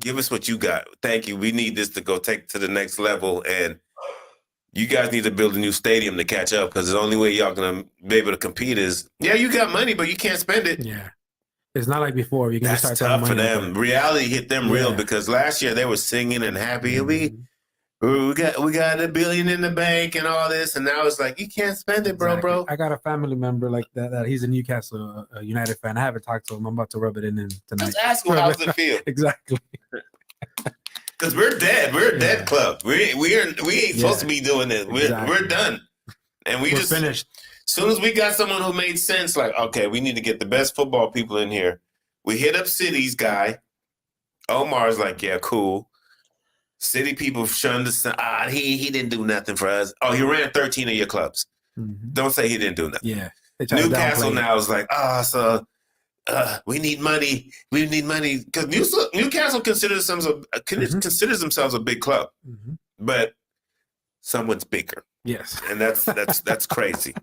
Speaker 2: Give us what you got. Thank you. We need this to go take to the next level. And you guys need to build a new stadium to catch up because the only way y'all going to be able to compete is, you got money, but you can't spend it.
Speaker 4: Yeah. It's not like before. You can
Speaker 2: That's
Speaker 4: just start
Speaker 2: tough for them. Reality hit them real because last year they were singing and happy. Mm-hmm. We got $1 billion in the bank and all this. And now it's like, you can't spend it, bro.
Speaker 4: I got a family member like that. He's a Newcastle United fan. I haven't talked to him. I'm about to rub it in tonight.
Speaker 2: Just ask him how does it feel.
Speaker 4: Exactly.
Speaker 2: Because we're dead. We're a dead club. We ain't supposed to be doing this. We're done. And we're just
Speaker 4: finished.
Speaker 2: As soon as we got someone who made sense, like, okay, we need to get the best football people in here. We hit up City's guy. Omar's like, yeah, cool. City people shunned the he didn't do nothing for us. Oh, he ran 13 of your clubs.
Speaker 4: Mm-hmm.
Speaker 2: Don't say he didn't do nothing.
Speaker 4: Yeah.
Speaker 2: Newcastle now is like, we need money. We need money. Because Newcastle considers themselves a big club.
Speaker 4: Mm-hmm.
Speaker 2: But someone's bigger.
Speaker 4: Yes.
Speaker 2: And that's crazy.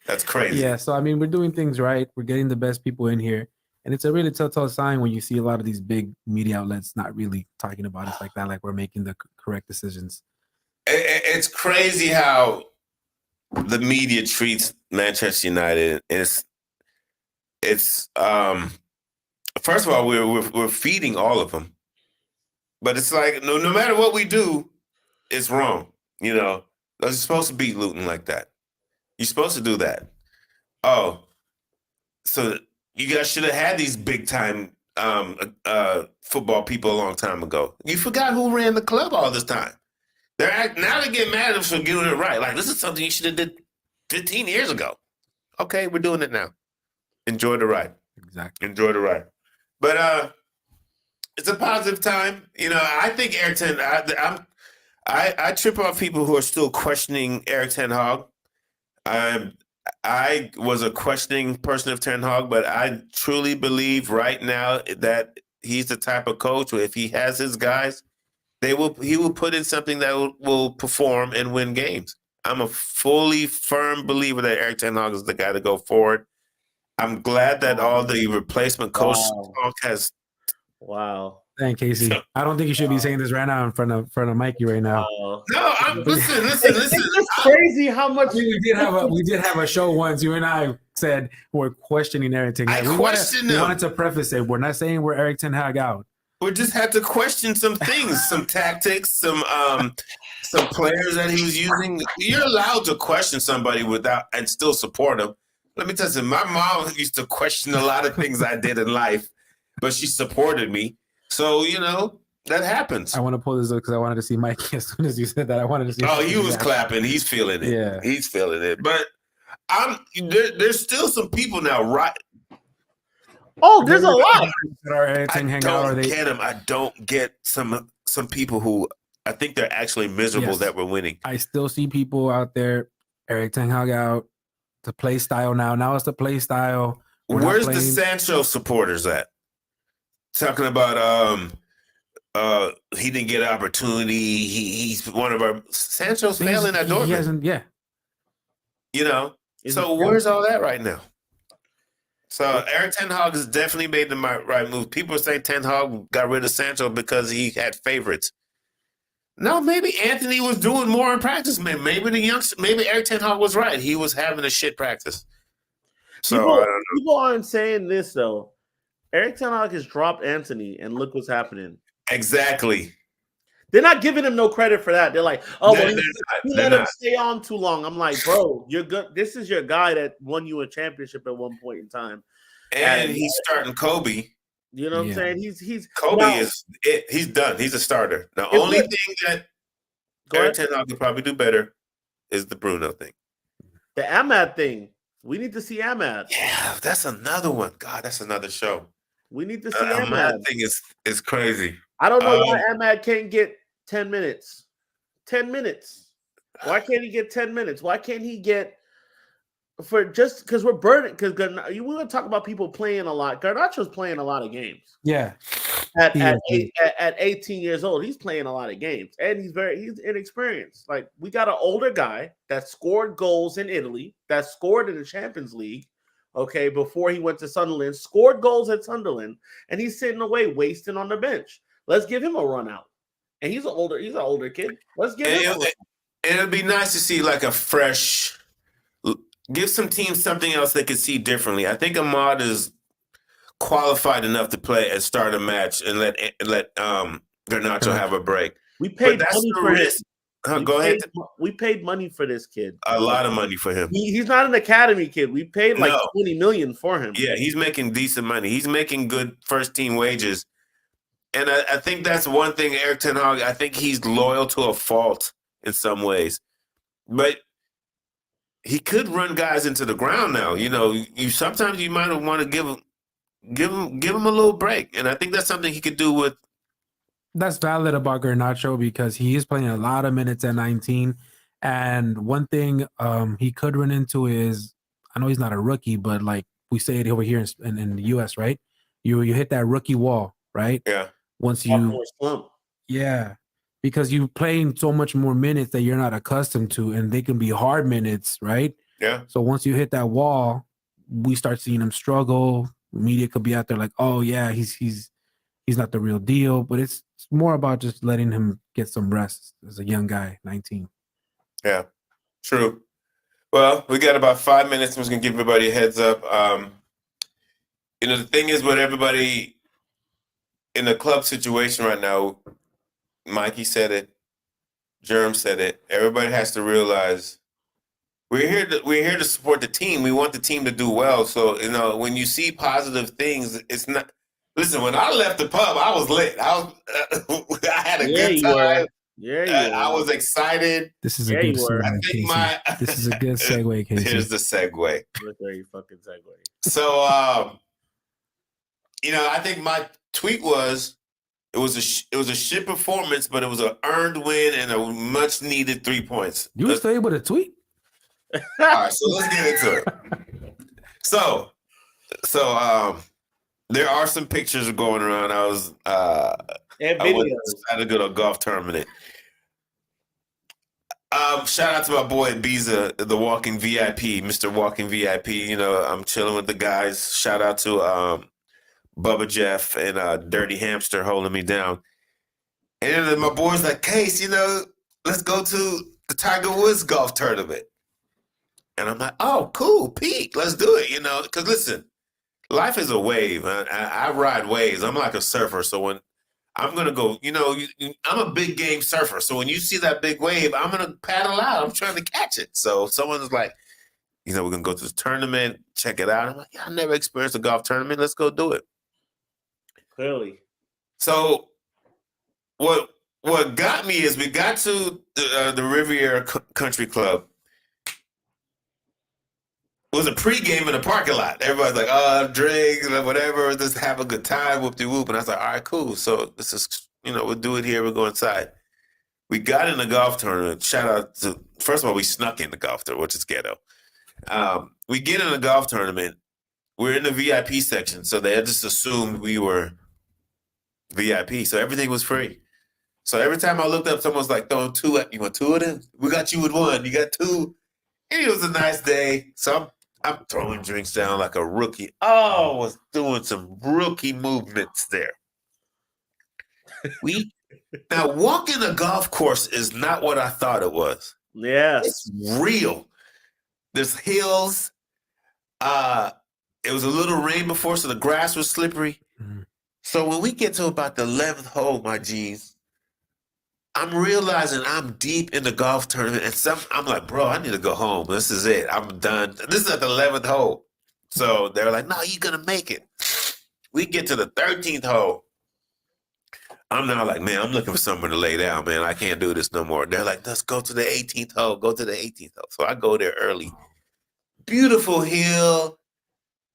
Speaker 2: That's crazy.
Speaker 4: Yeah. So, I mean, we're doing things right. We're getting the best people in here. And it's a really telltale sign when you see a lot of these big media outlets not really talking about us like that, like we're making the correct decisions.
Speaker 2: It's crazy how the media treats Manchester United. It's first of all, we're feeding all of them, but it's like no matter what we do, it's wrong. You know, you're supposed to beat Luton like that. You're supposed to do that. Oh, so you guys should have had these big time football people a long time ago. You forgot who ran the club all this time. Now they get mad at us for doing it right. Like, this is something you should have did 15 years ago. Okay, we're doing it now. Enjoy the ride.
Speaker 4: Exactly.
Speaker 2: Enjoy the ride. But it's a positive time. You know, I think Eric Ten I trip off people who are still questioning Eric Ten Hag. I was a questioning person of Ten Hag, but I truly believe right now that he's the type of coach where if he has his guys, he will put in something that will perform and win games. I'm a fully firm believer that Eric Ten Hag is the guy to go forward. I'm glad that all the replacement coach talk has.
Speaker 3: Wow.
Speaker 4: Thank Casey. I don't think you should be saying this right now in front of Mikey right now.
Speaker 2: No, listen.
Speaker 3: It's crazy how much
Speaker 4: we did have a show once. You and I said we're questioning Eric Ten Hag. We wanted to preface it. We're not saying we're Eric Ten Hag out.
Speaker 2: We just had to question some things, some tactics, some players that he was using. You're allowed to question somebody and still support them. Let me tell you, my mom used to question a lot of things I did in life, but she supported me. So, you know, that happens.
Speaker 4: I want to pull this up because I wanted to see Mikey as soon as you said that. I wanted to see.
Speaker 2: Oh, he was clapping. He's feeling it.
Speaker 4: Yeah.
Speaker 2: He's feeling it. But there's still some people now, right?
Speaker 3: Oh, there's a lot.
Speaker 2: I don't get some people who I think they're actually miserable that we're winning.
Speaker 4: I still see people out there, Eric Ten Hag out, the play style now. Now it's the play style.
Speaker 2: Where's the Sancho supporters at? Talking about he didn't get an opportunity. He's one of our Sancho's failing at Dortmund.
Speaker 4: He hasn't, yeah.
Speaker 2: You know, so where's all that right now? So Eric Ten Hag has definitely made the right move. People say Ten Hag got rid of Sancho because he had favorites. No, maybe Anthony was doing more in practice. Maybe Eric Ten Hag was right. He was having a shit practice. So I don't know.
Speaker 3: People aren't saying this though. Eric Ten Hag has dropped Anthony, and look what's happening.
Speaker 2: Exactly.
Speaker 3: They're not giving him no credit for that. They're like, oh, he let him stay on too long. I'm like, bro, you're good. This is your guy that won you a championship at one point in time.
Speaker 2: And he's starting Kobe.
Speaker 3: You know what I'm saying? He's
Speaker 2: Kobe is it. He's done. He's a starter. The only thing that Eric Ten Hag could probably do better is the Bruno thing.
Speaker 3: The Ahmad thing. We need to see Ahmad.
Speaker 2: Yeah, that's another one. God, that's another show.
Speaker 3: We need to see Ahmad.
Speaker 2: Ahmad thing is crazy.
Speaker 3: I don't know why Ahmad can't get 10 minutes. 10 minutes. Why can't he get 10 minutes? Why can't he get because we're burning? Because we want to talk about people playing a lot. Garnacho's playing a lot of games.
Speaker 4: Yeah.
Speaker 3: At 18 years old, he's playing a lot of games, and he's inexperienced. Like, we got an older guy that scored goals in Italy, that scored in the Champions League. Okay, before he went to Sunderland, scored goals at Sunderland, and he's sitting away wasting on the bench. Let's give him a run out. And he's an older kid. Let's give him.
Speaker 2: It'd be nice to see like a fresh. Give some teams something else they can see differently. I think Ahmad is qualified enough to play and start a match and let Garnacho have a break.
Speaker 3: We paid money for him.
Speaker 2: Go ahead.
Speaker 3: We paid money for this kid.
Speaker 2: A lot of money for him.
Speaker 3: He's not an academy kid. We paid like $20 million for him.
Speaker 2: Yeah, he's making decent money. He's making good first team wages. And I think that's one thing, Eric Ten Hag. I think he's loyal to a fault in some ways, but he could run guys into the ground now. You sometimes you might want to give him a little break, and I think that's something he could do with.
Speaker 4: That's valid about Garnacho because he is playing a lot of minutes at 19. And one thing he could run into is, I know he's not a rookie, but like we say it over here in the US, right? You hit that rookie wall, right?
Speaker 2: Yeah.
Speaker 4: Once you
Speaker 3: slump.
Speaker 4: Yeah. Because you're playing so much more minutes that you're not accustomed to, and they can be hard minutes, right?
Speaker 2: Yeah.
Speaker 4: So once you hit that wall, we start seeing him struggle. Media could be out there like, oh yeah, he's not the real deal, but it's more about just letting him get some rest as a young guy, 19.
Speaker 2: Yeah, true. Well, we got about 5 minutes. I'm just gonna give everybody a heads up. The thing is with everybody in the club situation right now, Mikey said it, Germ said it. Everybody has to realize we're here to support the team. We want the team to do well. So when you see positive things, it's not. Listen, when I left the pub, I was lit. I had a good time. I was excited.
Speaker 4: This is a good segue.
Speaker 2: I think
Speaker 4: this is a good segue, Casey.
Speaker 2: Here's the segue.
Speaker 3: Look where you fucking segue.
Speaker 2: So, I think my tweet was it was a shit performance, but it was an earned win and a much needed 3 points.
Speaker 4: You were still able to tweet?
Speaker 2: All right, so let's get into it. So, there are some pictures going around. I went to go to a golf tournament. Shout out to my boy Biza, the Walking VIP, Mr. Walking VIP. I'm chilling with the guys. Shout out to Bubba Jeff and Dirty Hamster holding me down. And then my boy's like, Case, let's go to the Tiger Woods golf tournament. And I'm like, oh, cool, Pete, let's do it, because listen, life is a wave. I ride waves. I'm like a surfer. So when I'm going to go, I'm a big game surfer. So when you see that big wave, I'm going to paddle out. I'm trying to catch it. So someone's like, we're going to go to this tournament, check it out. I'm like, yeah, I never experienced a golf tournament. Let's go do it.
Speaker 3: Clearly.
Speaker 2: So what got me is we got to the Riviera Country Club. It was a pregame in the parking lot. Everybody's like, drink, whatever, just have a good time, whoop-de-whoop. And I was like, all right, cool. So this is, we'll do it here. We'll go inside. We got in the golf tournament. Shout out to, first of all, we snuck in the golf tournament, which is ghetto. We get in the golf tournament. We're in the VIP section. So they just assumed we were VIP. So everything was free. So every time I looked up, someone was like throwing two at me. You want two of them? We got you with one. You got two. And it was a nice day. So I'm throwing drinks down like a rookie. Oh, I was doing some rookie movements there. Now, walking a golf course is not what I thought it was.
Speaker 3: Yeah.
Speaker 2: It's real. There's hills. It was a little rain before, so the grass was slippery. Mm-hmm. So when we get to about the 11th hole, my G's, I'm realizing I'm deep in the golf tournament, and I'm like, bro, I need to go home. This is it. I'm done. This is at the 11th hole. So they're like, no, you're going to make it. We get to the 13th hole. I'm now like, man, I'm looking for somewhere to lay down, man. I can't do this no more. They're like, let's go to the 18th hole. Go to the 18th hole. So I go there early. Beautiful hill,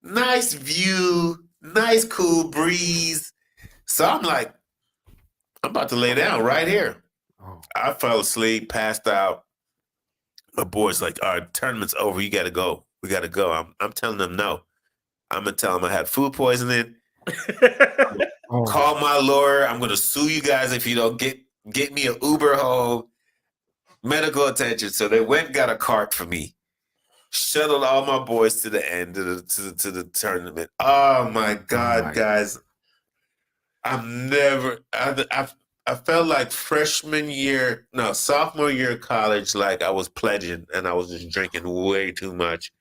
Speaker 2: nice view, nice cool breeze. So I'm like, I'm about to lay down right here. Oh. I fell asleep, passed out. My boy's like, all right, tournament's over. You got to go. We got to go. I'm telling them no. I'm going to tell them I had food poisoning. Call my lawyer. I'm going to sue you guys if you don't get me an Uber home. Medical attention. So they went and got a cart for me. Shuttled all my boys to the end of the tournament. Oh, my God, guys. I felt like sophomore year of college, like I was pledging and I was just drinking way too much.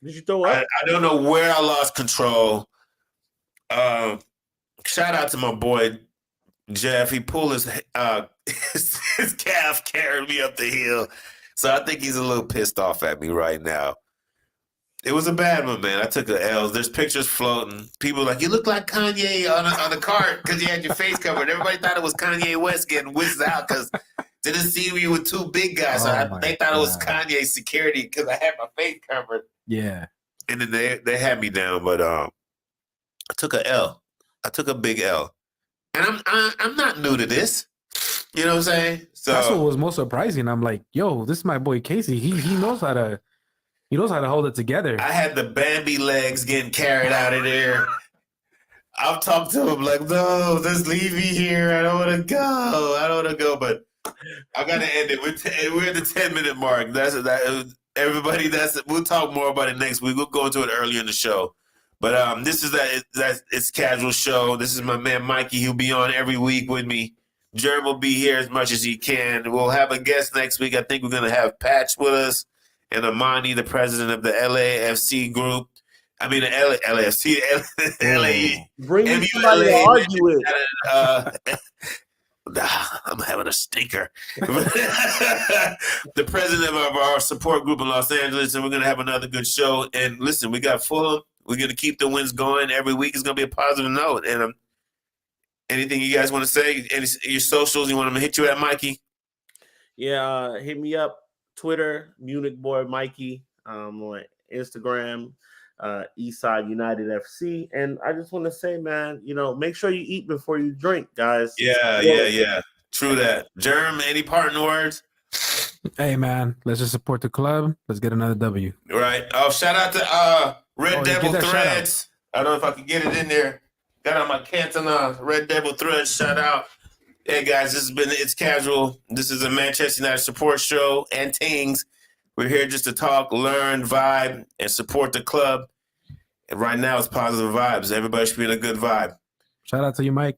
Speaker 3: Did you throw up?
Speaker 2: I don't know where I lost control. Shout out to my boy Jeff. He pulled his calf, carried me up the hill. So I think he's a little pissed off at me right now. It was a bad one, man. I took a L. There's pictures floating. People like, you look like Kanye on the cart because you had your face covered. Everybody thought it was Kanye West getting whisked out because didn't see you with two big guys. So they thought it was Kanye security because I had my face covered.
Speaker 4: Yeah.
Speaker 2: And then they had me down, but I took a L. I took a big L. And I'm not new to this. You know what I'm saying? So
Speaker 4: that's what was most surprising. I'm like, yo, this is my boy Casey. He knows how to hold it together.
Speaker 2: I had the Bambi legs getting carried out of there. I've talked to him like, no, just leave me here. I don't want to go. But I got to end it. We're at the 10-minute mark. Everybody. We'll talk more about it next week. We'll go into it earlier in the show. But this is it's casual show. This is my man Mikey. He'll be on every week with me. Jerm will be here as much as he can. We'll have a guest next week. I think we're gonna have Patch with us and Amani, the president of the LAFC group. I mean the LAFC, LA.
Speaker 3: Bring me somebody to argue with.
Speaker 2: I'm having a stinker. The president of our support group in Los Angeles, and we're going to have another good show. And listen, we got Fulham. We're going to keep the wins going. Every week is going to be a positive note. And anything you guys want to say? Your socials, you want them to hit you at, Mikey?
Speaker 3: Yeah, hit me up. Twitter, Munich Boy Mikey. On Instagram, Eastside United FC. And I just want to say, man, make sure you eat before you drink, guys.
Speaker 2: Yeah. True that. Jerm, any parting words?
Speaker 4: Hey, man, let's just support the club. Let's get another W.
Speaker 2: Right. Oh, shout out to Red Devil Threads. I don't know if I can get it in there. Got on my Cantona Red Devil Threads. Shout out. Hey, guys, It's Casual. This is a Manchester United support show and things. We're here just to talk, learn, vibe, and support the club. And right now, it's positive vibes. Everybody should be in a good vibe.
Speaker 4: Shout out to you, Mike.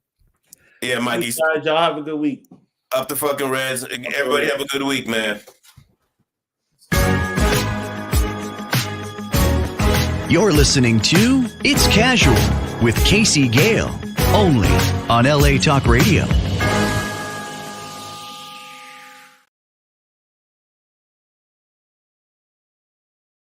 Speaker 2: Yeah, Mikey.
Speaker 3: Guys, y'all have a good week.
Speaker 2: Up the fucking Reds. Everybody have a good week, man.
Speaker 1: You're listening to It's Casual with Casey Gayle, only on LA Talk Radio.